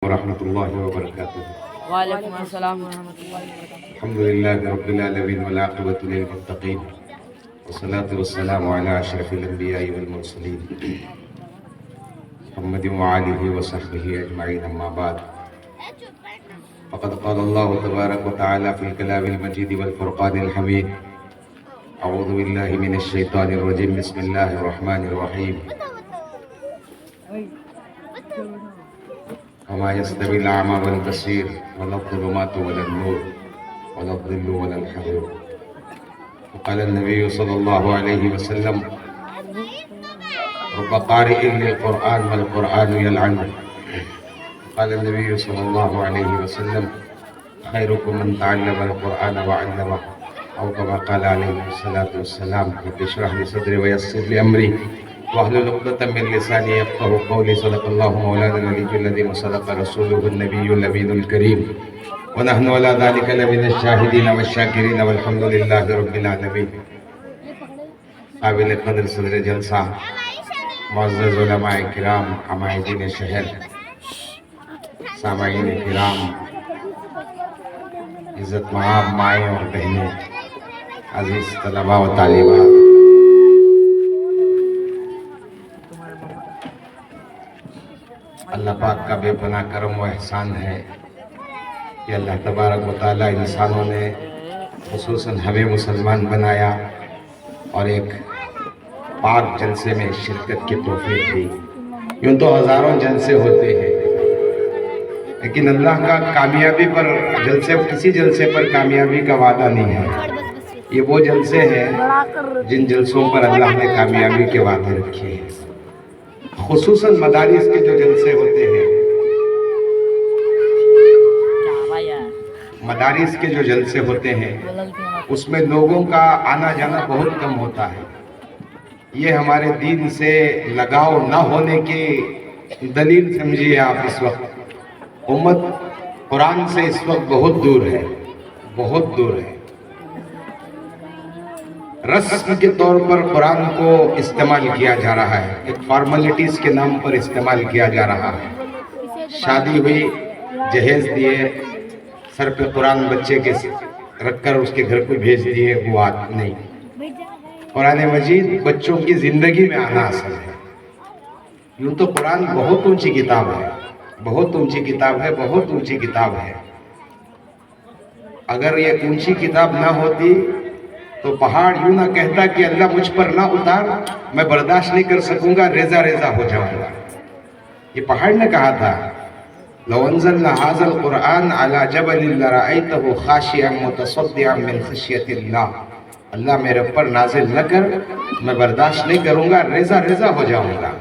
ورحمة الله وبركاته. وعلیکم السلام ورحمۃ اللہ وبرکاتہ۔ الحمد لله رب العالمين والعاقبة للمتقين والصلاة والسلام على أشرف الأنبياء والمرسلين محمد وآله وصحبه أجمعين، أما بعد فقد قال الله تبارك وتعالى في الكلام المجيد والفرقان الحميد: أعوذ بالله من الشيطان الرجيم، بسم الله الرحمن الرحيم. وما يستوي الأعمى والبصير ولا الظلمات ولا النور ولا الظل ولا الحرور. وقال النبي صلى الله عليه وسلم: رب قارئ للقرآن والقرآن يلعنه. قال النبي صلى الله عليه وسلم: خيركم من تعلم القرآن وعلمه، أو كما قال عليه الصلاة والسلام. رب اشرح لي صدري ويسر لي أمري واحلل عقدة من لساني يفقهوا قولي. صدق الله مولانا العلي العظيم وصدق رسوله النبي الأمين الكريم، ونحن على ذلك لمن الشاهدين والشاكرين والحمد لله رب العالمين. قابل قدر صدر جلسہ، معزز علماء کرام، عمائدین شہر، سامعین کرام، عزت مآب مائیں اور بہنیں، عزیز طلباء و طالبات، اللہ پاک کا بے پناہ کرم و احسان ہے کہ اللہ تبارک و تعالیٰ انسانوں نے خصوصاً ہمیں مسلمان بنایا اور ایک پاک جلسے میں شرکت کی توفیق دی. یوں تو ہزاروں جلسے ہوتے ہیں، لیکن اللہ کا کامیابی پر کسی جلسے پر کامیابی کا وعدہ نہیں ہے. یہ وہ جلسے ہیں جن جلسوں پر اللہ نے کامیابی کے وعدے رکھے ہیں. خصوصاً مدارس کے جو جلسے ہوتے ہیں، مدارس کے جو جلسے ہوتے ہیں، اس میں لوگوں کا آنا جانا بہت کم ہوتا ہے. یہ ہمارے دین سے لگاؤ نہ ہونے کی دلیل سمجھیے آپ. اس وقت امت قرآن سے اس وقت بہت دور ہے، بہت دور ہے. رسم کے طور پر قرآن کو استعمال کیا جا رہا ہے، ایک فارملٹیز کے نام پر استعمال کیا جا رہا ہے. شادی ہوئی، جہیز دیے، سر پہ قرآن بچے کے رکھ کر اس کے گھر کو بھیج دیے، ہوا نہیں. قرآن مجید بچوں کی زندگی میں آنا اصل ہے. یوں تو قرآن بہت اونچی کتاب ہے، بہت اونچی کتاب ہے، بہت اونچی کتاب ہے. اگر یہ اونچی کتاب نہ ہوتی تو پہاڑ یوں نہ کہتا کہ اللہ مجھ پر نہ اتار، میں برداشت نہیں کر سکوں گا، ریزہ ریزہ ہو جاؤں گا. یہ پہاڑ نے کہا تھا: لو انزلنا هذا القرآن على جبل لرأيته خاشعا متصدعا من خشية الله. اللہ میرے پر نازل نہ کر، میں برداشت نہیں کروں گا، ریزہ ریزہ ہو جاؤں گا.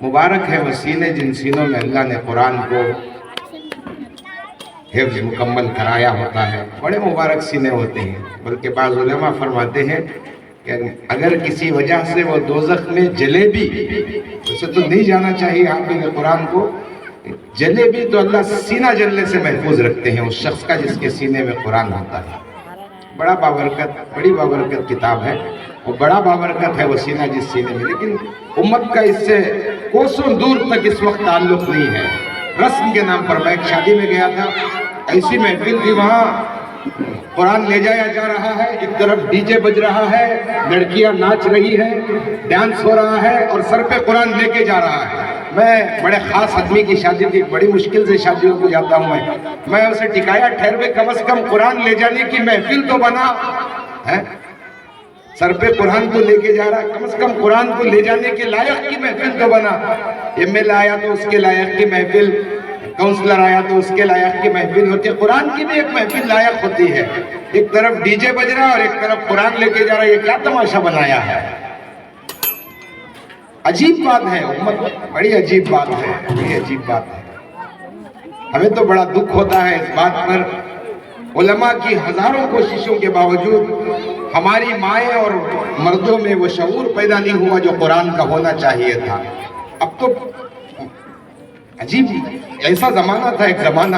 مبارک ہے وہ سینے جن سینوں میں اللہ نے قرآن کو حفظ مکمل کرایا ہوتا ہے. بڑے مبارک سینے ہوتے ہیں. بلکہ بعض علماء فرماتے ہیں کہ اگر کسی وجہ سے وہ دوزخ میں جلے بھی، اسے تو نہیں جانا چاہیے حافظ قرآن کو، جلے بھی تو اللہ سینہ جلنے سے محفوظ رکھتے ہیں اس شخص کا جس کے سینے میں قرآن ہوتا ہے. بڑا بابرکت، بڑی بابرکت کتاب ہے، اور بڑا بابرکت ہے وہ سینہ جس سینے میں. لیکن امت کا اس سے کوسوں دور تک اس وقت تعلق نہیں ہے. رسم کے نام پر میں ایک شادی میں گیا تھا، ایسی محفل تھی، وہاں قرآن لے جایا جا رہا ہے، ایک طرف ڈی جے بج رہا ہے، لڑکیاں ناچ رہی ہیں، ڈانس ہو رہا ہے، اور سر پہ قرآن لے کے جا رہا ہے. میں بڑے خاص آدمی کی شادی تھی، بڑی مشکل سے شادیوں کو جاتا ہوں میں اسے ٹکایا، ٹھہر بے، کم از کم قرآن لے جانے کی محفل تو بنا ہے. سر پہ قرآن تو لے کے جا رہا ہے، کم از کم قرآن کو لے جانے کے لائق کی محفل تو بنا. ایم ایل آیا تو اس کے لائق کی محفل، کونسلر آیا تو اس کے لائق کی محفل ہوتی ہے. قرآن کی بھی ایک محفل لائق ہوتی ہے. ایک طرف ڈی جے بج رہا ہے اور ایک طرف قرآن لے کے جا رہا ہے. یہ کیا تماشا بنایا ہے؟ عجیب بات ہے امت، بڑی عجیب بات ہے، بڑی عجیب بات ہے. ہمیں تو بڑا دکھ ہوتا ہے اس بات پر. علماء کی ہزاروں کوششوں کے باوجود ہماری مائیں اور مردوں میں وہ شعور پیدا نہیں ہوا جو قرآن کا ہونا چاہیے تھا. اب تو عجیب ایسا زمانہ تھا، ایک زمانہ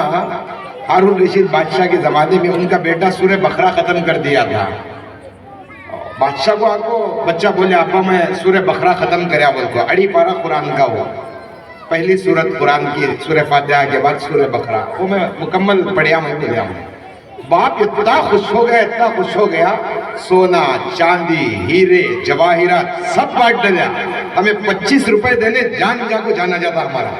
ہارون رشید بادشاہ کے زمانے میں ان کا بیٹا سورہ بقرہ ختم کر دیا تھا. بادشاہ کو بچہ بولے ابا میں سورہ بقرہ ختم کریا بول کو اڑی پارا قرآن کا ہوا. पहली सूरत कुरान की सूरह फातिहा के बाद सूरह बकरा, वो मैं मुकम्मल पढ़िया मैं बोलिया। बाप इतना खुश हो गया, इतना खुश हो गया, सोना चांदी हीरे जवाहिरात सब बांट दिया। हमें 25 रुपए देने जान जा को जाना जाता हमारा।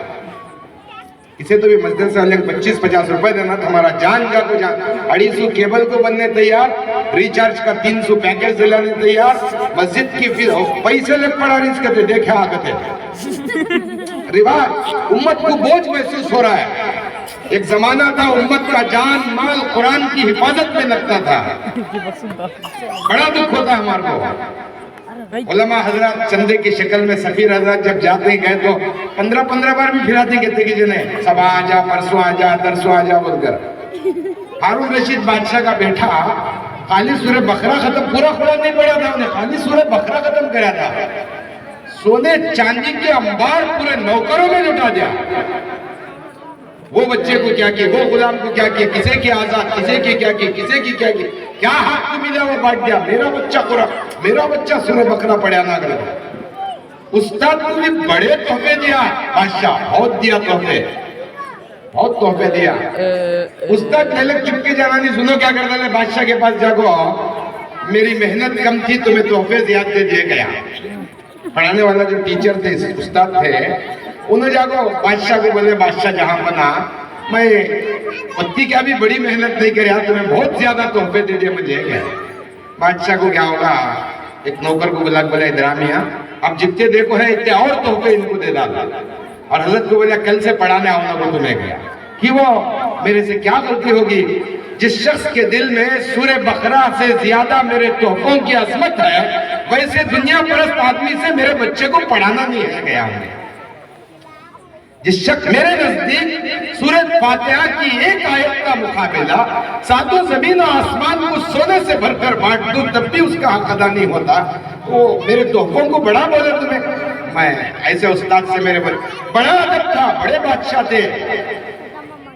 इसे तो भी मस्जिद से अलग 25-50 रुपए देना था हमारा जान जा को जान। 250 केबल को बनने तैयार, रिचार्ज का 300 पैकेज दिलाने तैयार, मस्जिद की फीस पैसे लग पड़ा रिच कहते देखे आगते रिवाज। उम्मत को बोझ महसूस हो रहा है। एक जमाना था उम्मत का जान माल कुरान की हिफाजत में लगता था। बड़ा दुख होता हमारे को। उलमा हजरत चंदे की शक्ल में सफीर हजरत जब जाते गए तो 15-15 बार भी फिराते कहते कि जिन्हें सब आ जा, परसों आ जा, तरसों आ जा बोलकर। हारून रशीद बादशाह का बेटा खाली सूरह बकरा खत्म, पूरा कुरान नहीं पढ़ा था उन्हें, खाली सूरह बकरा खत्म करा था। सोने चांदी के अंबार पूरे नौकरों में लुटा दिया। वो बच्चे को क्या किया, वो गुलाम को क्या किया, किसे की आजाद, किसे की क्या की, किसे की क्या की, क्या हाथ को मिला वो बांट दिया। मेरा बच्चा कुरान, मेरा बच्चा सूरह बकरा पढ़ा ना करे। उस्ताद को भी बड़े तोहफे दिया बादशाह, बहुत दिया तोहफे, बहुत तोहफे दिया। उस्ताद पहले चुपके जाना नहीं, सुनो क्या करता है बादशाह के पास जागो, मेरी मेहनत कम थी तुम्हें तोहफे ज्यादा दे गया। पढ़ाने वाला जो टीचर थे, उस्ताद थे, उन्हें जागो बादशाह को बोले बादशाह जहां बना मैं पत्ती क्या भी बड़ी मेहनत नहीं कर, तुम्हें बहुत ज्यादा तोहफे दे दिए मुझे। बादशाह को क्या होगा, एक नौकर को बुला बोला इधर मियां अब जितने देखो है इतने और तोहफे इनको दे डाला। और हजरत को बोला कल से पढ़ाने आऊंगा वो तुम्हें गया कि वो मेरे से क्या गलती होगी, जिस शख्स के दिल में सूरह बकरा से ज्यादा मेरे तोहफों की अजमत है, वैसे दुनिया परस्त आदमी से मेरे बच्चे को पढ़ाना नहीं है गया हमने। जिस शख्स मेरे नजदीक सूरह फातिहा की एक आयत का मुकाबला सातों जमीन और आसमान को सोने से भरकर बांट दूं तब भी उसका हक अदा नहीं होता, वो मेरे तोहफों को बड़ा बोले तुम्हें। मैं ऐसे उस्ताद से मेरे बड़ा अदब था, बड़े बादशाह थे।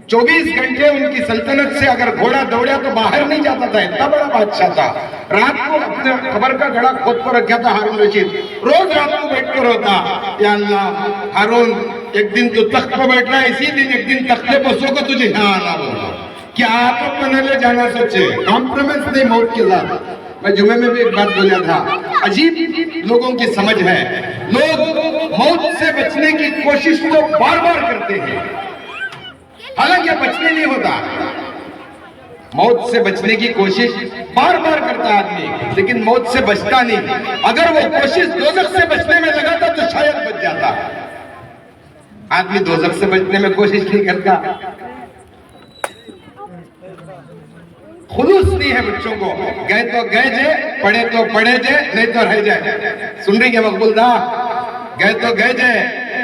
24 घंटे उनकी सल्तनत से अगर घोड़ा दौड़ा तो बाहर नहीं जाता था, इतना बड़ा बादशाह था। रात को अपने खबर का घड़ा खोद कर रखा था हारून रशीद, रोज रात को बैठ कर रोता, या अल्लाह हारून एक दिन तो तख्त पर बैठ रहा है, इसी दिन एक दिन तख्ते पर सो को तुझे यहाँ आना बोला। क्या आप बना ले जाना सोचे, कॉम्प्रोमाइज नहीं मौत के साथ। मैं जुमे में भी एक बात बोला था, अजीब लोगों की समझ है, लोग मौत से बचने की कोशिश तो बार बार करते हैं, हालांकि बचने नहीं होता। मौत से बचने की कोशिश बार बार करता आदमी, लेकिन मौत से बचता नहीं। अगर वो कोशिश दोज़ख से बचने में लगाता तो शायद बच जाता। आदमी दोज़ख से बचने में कोशिश नहीं करता, खुलूस नहीं है बच्चों को। गए तो गए जे, पढ़े तो पढ़े जे, नहीं तो रह जाए। सुन रही है मकबूल दा, गए तो गए जे,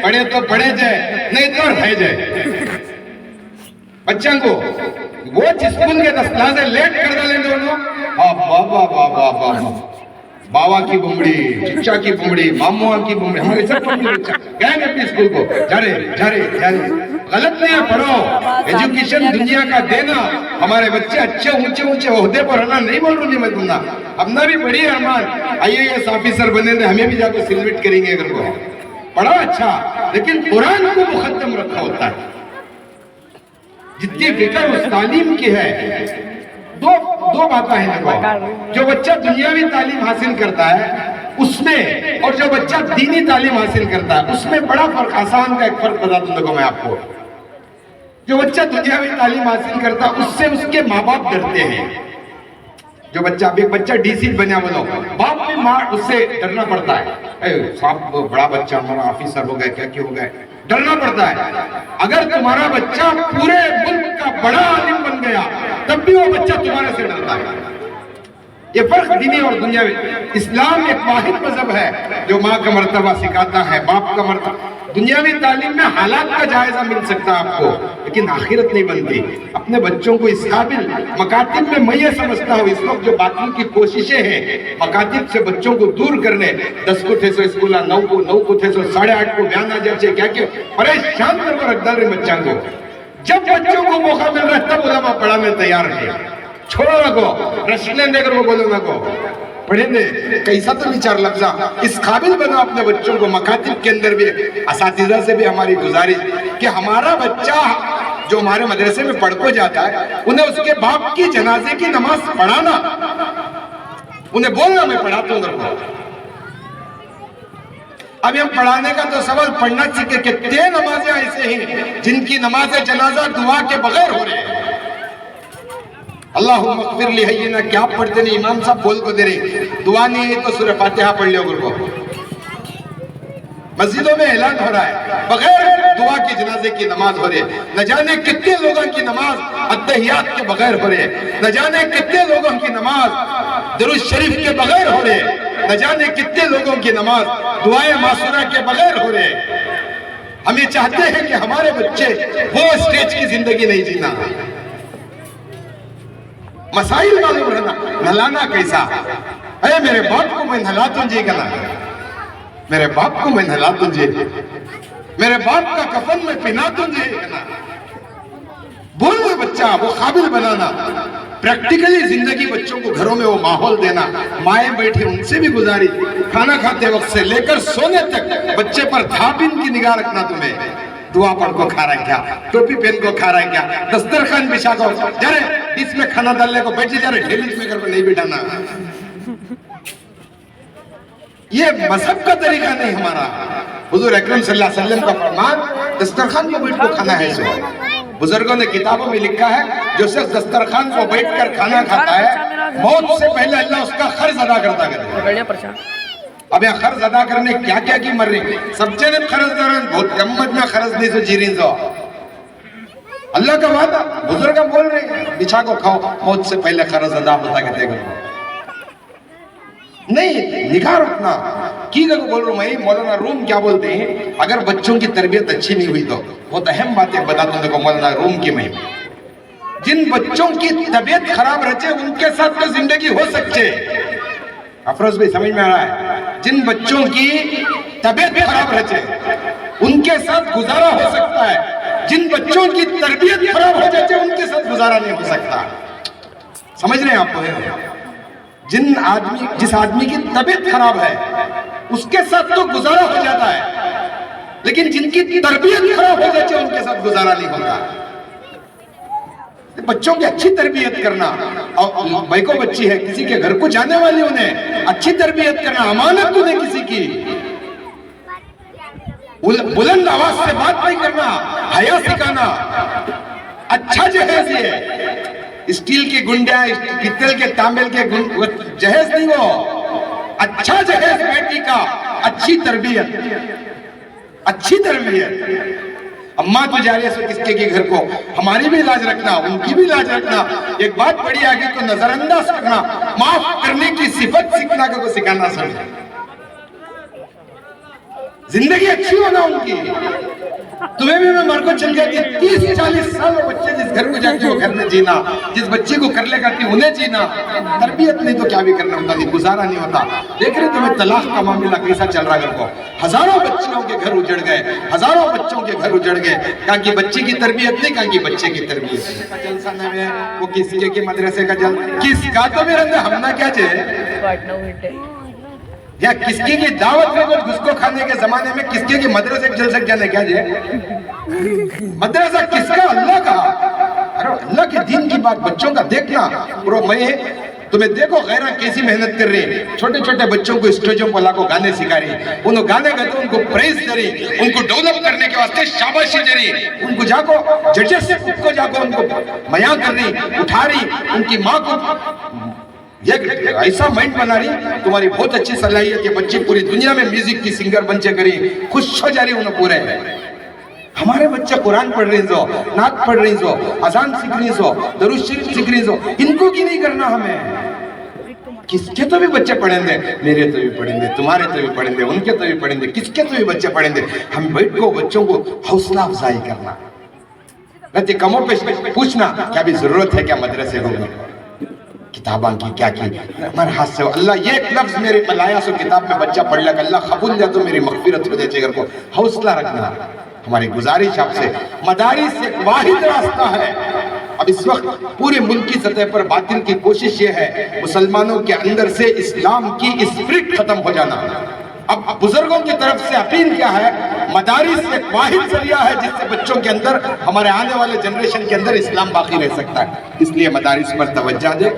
पढ़े तो पढ़े जे, नहीं तो रह जाए। बच्चों को वो स्कूल के दस्ता से लेट कर डाले दोनों, बाबा की बुमड़ी, चिच्चा की बुमड़ी, मामुआ की बुमड़ी, हमारे सब बच्चा गए अपने स्कूल को, जा रहे। गलत नहीं है, पढ़ो। एजुकेशन दुनिया का देना, हमारे बच्चे अच्छे ऊंचे ओहदे पर रहना नहीं बोल रही मैं तुमना, अपना भी बड़ी अरमान IAS ऑफिसर बने, हमें भी जाकर सिलविट करेंगे अगर को पढ़ा अच्छा, लेकिन कुरान को मुकद्दम रखा होता है। जितनी फिक्र उस तालीम की है, दो बातें हैं। जो बच्चा दुनियावी तालीम हासिल करता है उसमें, और जो बच्चा दीनी तालीम हासिल करता है उसमें बड़ा फर्क, आसान का एक फर्क बता दूं देखो मैं आपको। जो बच्चा दुनियावी तालीम हासिल करता है उससे उसके माँ बाप डरते हैं। जो बच्चा, अब एक बच्चा DC बना बोलो, बाप भी माँ उससे डरना पड़ता है, साहब बड़ा बच्चा हमारा ऑफिसर हो गया, क्या क्यों हो गया, डरना पड़ता है। अगर तुम्हारा बच्चा पूरे मुल्क का बड़ा आलिम बन गया तब भी वो बच्चा तुम्हारे से डरता है। ये फर्क दीनी और दुनियावी। इस्लाम एक वाहिद मजहब है जो माँ का मर्तबा सिखाता है, बाप का मर्तबा। दुनियावी तालीम में हालात का जायजा मिल सकता है आपको, लेकिन आखिरत नहीं बनती। अपने बच्चों को इस काबिल मकातिब में मैं ये समझता हूँ, इस वक्त जो बाकी की कोशिशें हैं मकातिब से बच्चों को दूर करने, 10 को थे सो स्कूल 9 को थे सो 8:30 को बयान आ जाए, क्या क्या परेशान कर रख डाल रहे बच्चों को। जब बच्चों को मौका मिल रहा है तब उलमा पढ़ाने तैयार है, छोड़ो ना को रसले देकर वो बोलो ना को। पढ़ेंगे कैसा तो विचार लफ्जा इस काबिल बना अपने बच्चों को। मकातिब के अंदर भी असातिज़ा से भी हमारी गुजारिश कि हमारा बच्चा जो हमारे मदरसे में पढ़ को जाता है उन्हें उसके बाप की जनाजे की नमाज पढ़ाना, उन्हें बोलना मैं पढ़ाता हूँ तेरे को। अभी हम पढ़ाने का तो सवाल पढ़ना सीखे। कितने नमाजें ऐसे हैं जिनकी नमाज जनाजा दुआ के बगैर हो रहे हैं। अल्लाहुम्मा इग़फिर ली हय्यिना, क्या पढ़ते नहीं, इमाम साहब बोल को दे रहे दुआ नहीं है तो सूरह फातिहा पढ़ लियो गुरु। मस्जिदों में ऐलान हो रहा है बगैर दुआ की जनाजे की नमाज हो रही है। न जाने कितने लोगों की नमाज अत्तहियात के बगैर हो रही है, न जाने कितने लोगों की नमाज दुरूद शरीफ के बगैर हो रही है, न जाने कितने लोगों की नमाज दुआए मासूरा के बगैर हो रहे हैं। हम ये चाहते हैं कि हमारे बच्चे वो स्टेज की जिंदगी नहीं जीना। मसाइल मालूम रहना, नहलाना कैसा, अरे मेरे बाप को मैं नहला तुझे कहना, मेरे बाप को मैं नहला तुझे, मेरे बाप का कफन में पिना तुझे कहना। बोलना बच्चा, वो काबिल बनाना, प्रैक्टिकली जिंदगी बच्चों को घरों में वो माहौल देना। माएं बैठी उनसे भी गुजारी, खाना खाते वक्त से लेकर सोने तक बच्चे पर धापिन की निगाह रखना। तुम्हें दुआ पढ़ को खा रहा है क्या, टोपी पहन को खा रहा है क्या, दस्तरखान बिछा को जरे बीच में खाना डालने को बैठे जा रहे, ढेली में कर को नहीं बिठाना। ये मजहब का तरीका नहीं हमारा। हुजूर अकरम सल्लल्लाहु अलैहि वसल्लम का फरमान दस्तरखान में बैठ को खाना है। सो बुजुर्गों ने किताबों में लिखा है जो शख्स दस्तरखान को बैठकर खाना खाता है मौत से पहले अल्लाह उसका खर्च अदा करता है। अब यहाँ खर्च अदा करने क्या क्या की मर रही सबसे ने खर्च दौरान बहुत गम्मत में खर्च नहीं सो जीरी सो अल्लाह का वादा। बुजुर्ग बोल रहे बिछा को खाओ मौत से पहले खर्च अदा होता कहते नहीं निगाह रखना की को बोल रहा मैं। मौलाना रूम क्या बोलते हैं, अगर बच्चों की तरबियत अच्छी नहीं हुई तो बहुत अहम बातें बताता हूँ। देखो मौलाना रूम की मैं, जिन बच्चों की तबीयत खराब रहती है उनके साथ तो जिंदगी हो सकती है। अफरोज भाई समझ में आ रहा है, जिन बच्चों की तबीयत खराब रहती है उनके साथ गुजारा हो सकता है, जिन बच्चों की तरबियत खराब हो जाती है उनके साथ गुजारा नहीं हो सकता। समझ रहे हैं आप? जिस आदमी की तबीयत खराब है उसके साथ तो गुजारा हो जाता है, लेकिन जिनकी तरबियत खराब हो जाती है उनके साथ गुजारा नहीं होता। बच्चों की अच्छी तरबियत करना, और भाई को बच्ची है किसी के घर को जाने वाली, उन्हें अच्छी तरबियत करना, अमानत उन्हें किसी की, बुलंद आवाज से बात नहीं करना, हया सिखाना, अच्छा जहेज है। स्टील की गुंडिया पित्तल के तांबे के जहेज नहीं, वो अच्छा जहेज बेटी का, अच्छी तरबियत, अच्छी तरबियत। अम्मा तो जा रही है किसके के घर को, हमारी भी इलाज रखना, उनकी भी इलाज रखना। एक बात बड़ी आगे तो नजरअंदाज करना, माफ करने की सिफत सीखना को सिखाना। सब जिंदगी अच्छी होना उनकी। तुम्हें भी मैं मर को चल जाती 30-40 साल बच्चे जिस घर में जाते हो घर में जीना, जिस बच्चे को कर ले करती उन्हें जीना, तरबियत नहीं तो क्या भी करना होता, नहीं गुजारा नहीं होता। देख रहे तुम्हें तलाक का मामला कैसा चल रहा है। घर को हजारों बच्चियों के घर उजड़ गए, हजारों बच्चों के घर उजड़ गए, कहा कि बच्चे की तरबियत नहीं, कहा कि बच्चे की तरबियत का जलसा नहीं है, वो किसके के मदरसे का जल किसका तो भी रहते हमना क्या चाहिए या किसकी की दावत में कुछ घुसको खाने के जमाने में किसके की मदरसे के जलसे जाने क्या जे मदरसा किसका, अल्लाह का। अरे अल्लाह के दीन की बात बच्चों का देखना। प्रो मैं तुम्हें देखो गैरा कैसी मेहनत कर रही है, छोटे छोटे बच्चों को स्टेजों पर लाको गाने सिखा रही है, उन्होंने गाने गाते उनको प्रेज दे रही, उनको डेवलप करने के वास्ते शाबाशी दे रही, उनको जाको जजेस से खुद को जाको उनको मया कर रही, उठा रही, उनकी माँ को ये ऐसा माइंड बना रही। तुम्हारी बहुत अच्छी सलाहियत है, बच्ची पूरी दुनिया में म्यूजिक की सिंगर बनचे करी, खुश हो जा रही उन्हें पूरे। हमारे बच्चे कुरान पढ़ रही सो, नात पढ़ रही सो, अजान सीख रही सो, दरूद शरीफ सीख रही सो, इनको की नहीं करना हमें। किसके तो भी बच्चे पढ़ेंगे, मेरे तो भी पढ़ेंगे, तुम्हारे तो भी पढ़ेंगे, उनके तो भी पढ़ेंगे, किसके तो भी बच्चे पढ़ेंगे। हम बैठ को बच्चों को हौसला अफजाई करना, रहते कमों पे पूछना क्या भी जरूरत है क्या मदरसे होगी, किताबां की क्या की हमारे हाथ से अल्लाह ये एक लफ्ज मेरे लाया सो किताब में बच्चा पढ़ लगा, अल्लाह कबूल दिया तो मेरी मगफिरत हो जाए। घर को हौसला रखना हमारी गुजारिश आपसे। मदारिस एक वाहिद रास्ता है اب اس وقت پورے ملک کی سطح پر باطل کی کوشش یہ ہے مسلمانوں کے اندر سے اسلام کی اسپرٹ ختم ہو جانا. اب بزرگوں کی طرف سے اپیل کیا ہے؟ مدارس ایک واحد ذریعہ ہے جس سے بچوں کے اندر، ہمارے آنے والے جنریشن کے اندر اسلام باقی رہ سکتا ہے. اس لیے مدارس پر توجہ دے.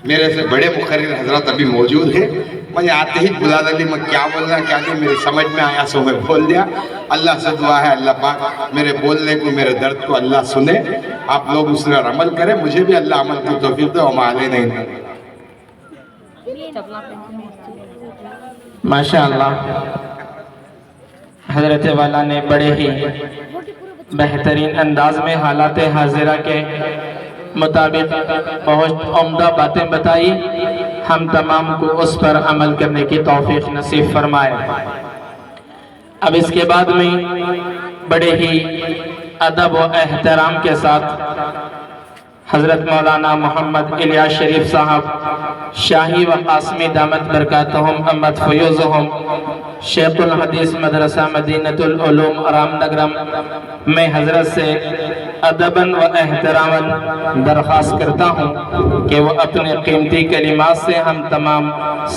میرے سے بڑے مقرر حضرات ابھی موجود ہیں. میں آتے ہی بلا دلی میں کیا بولنا کیا نہیں میری سمجھ میں آیا سو میں بول دیا. اللہ سے دعا ہے اللہ پاک میرے بولنے کو، میرے درد کو اللہ سنے. آپ لوگ اس پر عمل کریں، مجھے بھی اللہ عمل کی توفیق دے. ہمارے نہیں ماشاءاللہ حضرت والا نے بڑے ہی بہترین انداز میں حالات حاضرہ کے مطابق بہت عمدہ باتیں بتائی. ہم تمام کو اس پر عمل کرنے کی توفیق نصیب فرمائے. اب اس کے بعد میں بڑے ہی ادب و احترام کے ساتھ حضرت مولانا محمد الیاس شریف صاحب شاہی و قاسمی دامت برکاتہم امت فیوزہم شیخ الحدیث مدرسہ مدینۃ العلوم رام نگرم میں حضرت سے ادباً و احتراماً درخواست کرتا ہوں کہ وہ اپنے قیمتی کلمات سے ہم تمام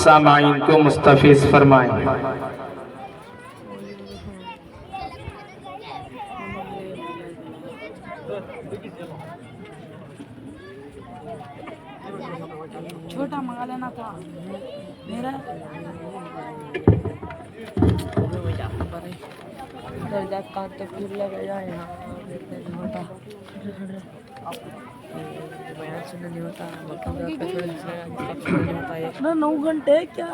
سامعین کو مستفیض فرمائیں. چھوٹا منگا لینا تھا میرا. تو پھر لگے جائے نا بیان سننا نہیں ہوتا. 9 گھنٹے کیا